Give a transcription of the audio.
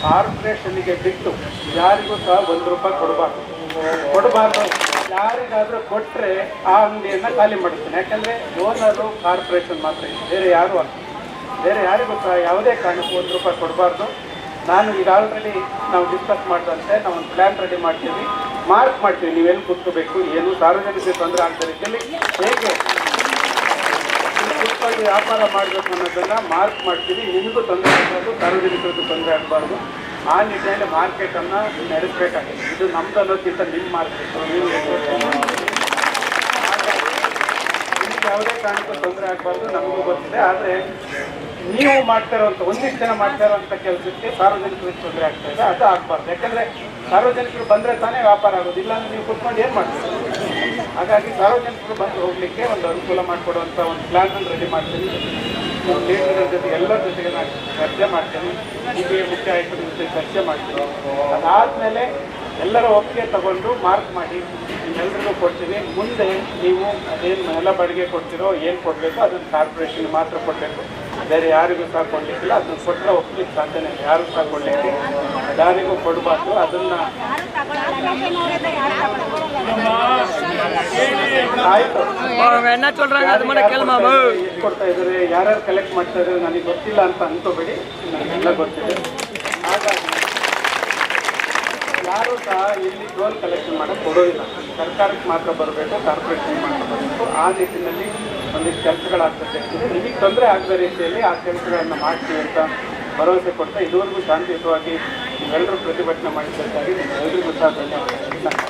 ಕಾರ್ಪೊರೇಷನ್ಗೆ ಬಿಟ್ಟು ಯಾರಿಗೂ ಸಹ ₹1 ಕೊಡಬಾರ್ದು. ಯಾರಿಗಾದರೂ ಕೊಟ್ಟರೆ ಆ ಅಂಗಡಿಯನ್ನು ಖಾಲಿ ಮಾಡುತ್ತೇನೆ. ಯಾಕಂದರೆ ಓನರು ಕಾರ್ಪೊರೇಷನ್ ಮಾತ್ರ ಇದೆ, ಬೇರೆ ಯಾರೂ ಅಲ್ಲ. ಬೇರೆ ಯಾರಿಗೂ ಸಹ ಯಾವುದೇ ಕಾರಣಕ್ಕೂ ₹1 ಕೊಡಬಾರ್ದು. ನಾನು ಈಗ ಆಲ್ರೆಡಿ ನಾವು ಡಿಸ್ಕಸ್ ಮಾಡಿದಂತೆ ನಾವು ಒಂದು ಪ್ಲ್ಯಾನ್ ರೆಡಿ ಮಾಡ್ತೀವಿ, ಮಾರ್ಕ್ ಮಾಡ್ತೀವಿ, ನೀವೆಲ್ಲಿ ಕೂತ್ಕೋಬೇಕು, ಏನು ಸಾರ್ವಜನಿಕರಿಗೆ ತೊಂದರೆ ಆಗದ ರೀತಿಯಲ್ಲಿ ಹೇಗೆ ಕೂತ್ಕೊಂಡು ವ್ಯಾಪಾರ ಮಾಡಬೇಕು ಅನ್ನೋದನ್ನು ಮಾರ್ಕ್ ಮಾಡ್ತೀವಿ. ನಿಮಗೂ ತೊಂದರೆ ಆಗಬಾರ್ದು, ಸಾರ್ವಜನಿಕರಿಗೂ ತೊಂದರೆ ಆಗಬಾರ್ದು. ಆ ನಿಟ್ಟಿನಲ್ಲಿ ಮಾರ್ಕೆಟನ್ನು ನಡೆಸಬೇಕಾಗಿದೆ. ಇದು ನಮ್ದು ಅನ್ನೋದಕ್ಕಿಂತ ನಿಮ್ಮ ಮಾರ್ಕೆಟು, ನೀವು ನಿಮ್ಗೆ ಯಾವುದೇ ಕಾರಣಕ್ಕೂ ತೊಂದರೆ ಆಗಬಾರ್ದು, ನಮಗೂ ಗೊತ್ತಿದೆ. ಆದರೆ ನೀವು ಮಾಡ್ತಾ ಇರೋಂಥ ಒಂದಿಷ್ಟು ಜನ ಮಾಡ್ತಾ ಇರೋಂಥ ಕೆಲಸಕ್ಕೆ ಸಾರ್ವಜನಿಕರಿಗೆ ತೊಂದರೆ ಆಗ್ತಾ ಇದೆ, ಅದು ಆಗಬಾರ್ದು. ಯಾಕಂದರೆ ಸಾರ್ವಜನಿಕರು ಬಂದರೆ ತಾನೇ ವ್ಯಾಪಾರ ಆಗೋದು, ಇಲ್ಲಾಂದರೆ ನೀವು ಕುತ್ಕೊಂಡು ಏನು ಮಾಡ್ತೀರಿ? ಹಾಗಾಗಿ ಸಾರ್ವಜನಿಕರು ಬಂದು ಹೋಗಲಿಕ್ಕೆ ಒಂದು ಅನುಕೂಲ ಮಾಡಿಕೊಡುವಂಥ ಒಂದು ಪ್ಲ್ಯಾನನ್ನು ರೆಡಿ ಮಾಡ್ತೀನಿ. ಲೀಡರ್ಗಳ ಜೊತೆ ಎಲ್ಲರ ಜೊತೆಗೆ ನಾನು ಚರ್ಚೆ ಮಾಡ್ತೀನಿ, ಹೀಗೆ ಮುಖ್ಯ ಆಯುಕ್ತರ ಜೊತೆ ಚರ್ಚೆ ಮಾಡ್ತೀನಿ. ಅದಾದಮೇಲೆ ಎಲ್ಲರ ಒಪ್ಪಿಗೆ ತಗೊಂಡು ಮಾರ್ಕ್ ಮಾಡಿ ನಿಮ್ಮೆಲ್ಲರಿಗೂ ಕೊಡ್ತೀನಿ. ಮುಂದೆ ನೀವು ಅದೇನು ಎಲ್ಲ ಬಾಡಿಗೆ ಕೊಡ್ತೀರೋ ಏನು ಕೊಡಬೇಕು ಅದನ್ನು ಕಾರ್ಪೊರೇಷನ್ಗೆ ಮಾತ್ರ ಕೊಡಬೇಕು, ಬೇರೆ ಯಾರಿಗೂ ಸಹ ಕೊಡಲಿಕ್ಕಿಲ್ಲ. ಅದನ್ನು ಕೊಟ್ಟರೆ ಒಪ್ಪಲಿಕ್ಕೆ ಸಾಧ್ಯನೇ ಇಲ್ಲ, ಯಾರು ಸಹ ಕೊಡಲಿಕ್ಕೆ ಯಾರಿಗೂ ಕೊಡಬಾರ್ದು. ಅದನ್ನು ಆಯಿತು ಕೊಡ್ತಾ ಇದ್ದಾರೆ, ಯಾರ್ಯಾರು ಕಲೆಕ್ಟ್ ಮಾಡ್ತಾ ಇದ್ದಾರೆ ನನಗೆ ಗೊತ್ತಿಲ್ಲ ಅಂತ ಅನ್ಕೋಬೇಡಿ, ನನಗೆಲ್ಲ ಗೊತ್ತಿದೆ. ಹಾಗಾಗಿ ಯಾರೂ ಸಹ ಇಲ್ಲಿ ಟೋಲ್ ಕಲೆಕ್ಷನ್ ಮಾಡೋಕ್ಕೆ ಕೊಡೋದಿಲ್ಲ, ಸರ್ಕಾರಕ್ಕೆ ಮಾತ್ರ ಬರಬೇಕು, ಕಾರ್ಪೊರೇಷನ್ ಮಾತ್ರ ಬರಬೇಕು. ಆ ನಿಟ್ಟಿನಲ್ಲಿ ಒಂದಿಷ್ಟು ಕೆಲಸಗಳಾಗ್ತದೆ. ನಿಮಗೆ ತೊಂದರೆ ಆಗದ ರೀತಿಯಲ್ಲಿ ಆ ಕೆಲಸಗಳನ್ನು ಮಾಡ್ತೀವಿ ಅಂತ ಭರವಸೆ ಕೊಡ್ತಾ ಇದುವರೆಗೂ ಶಾಂತಿಯುತವಾಗಿ ನೀವೆಲ್ಲರೂ ಪ್ರತಿಭಟನೆ ಮಾಡಿದ್ದಕ್ಕಾಗಿ ನಿಮ್ಮೆಲ್ಲರಿಗೂ ಸಹ ಧನ್ಯವಾದ.